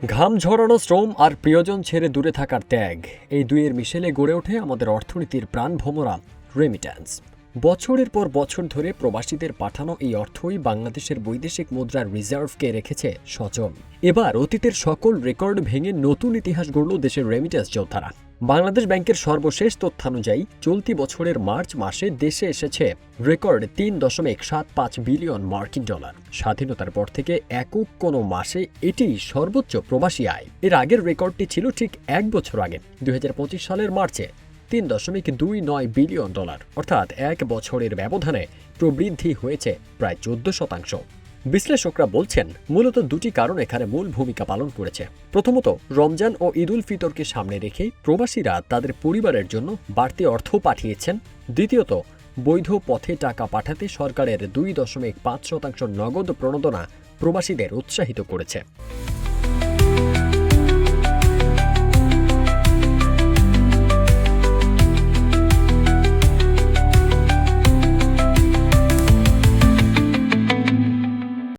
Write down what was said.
ঘাম ঝরানো শ্রম আর প্রিয়জন ছেড়ে দূরে থাকার ত্যাগ, এই দুইয়ের মিশেলে গড়ে ওঠে আমাদের অর্থনীতির প্রাণভোমরা রেমিট্যান্স। বছরের পর বছর ধরে প্রবাসীদের পাঠানো এই অর্থই বাংলাদেশের বৈদেশিক মুদ্রার রিজার্ভকে রেখেছে সচল। এবার অতীতের সকল রেকর্ড ভেঙে নতুন ইতিহাস গড়ল দেশের রেমিট্যান্স যোদ্ধারা। বাংলাদেশ ব্যাংকের সর্বশেষ তথ্যানুযায়ী চলতি বছরের মার্চ মাসে দেশে এসেছে রেকর্ড ৩.৭৫ বিলিয়ন মার্কিন ডলার। স্বাধীনতার পর থেকে একক কোনো মাসে এটি সর্বোচ্চ প্রবাসী আয়। এর আগের রেকর্ডটি ছিল ঠিক এক বছর আগে ২০২৫ সালের মার্চে ৩.২৯ বিলিয়ন ডলার, অর্থাৎ এক বছরের ব্যবধানে প্রবৃদ্ধি হয়েছে প্রায় ১৪%। বিশ্লেষকরা বলছেন মূলত দুটি কারণ এখানে মূল ভূমিকা পালন করেছে। প্রথমত, রমজান ও ঈদ উল ফিতরকে সামনে রেখে প্রবাসীরা তাদের পরিবারের জন্য বাড়তি অর্থ পাঠিয়েছেন। দ্বিতীয়ত, বৈধ পথে টাকা পাঠাতে সরকারের ২.৫% নগদ প্রণোদনা প্রবাসীদের উৎসাহিত করেছে।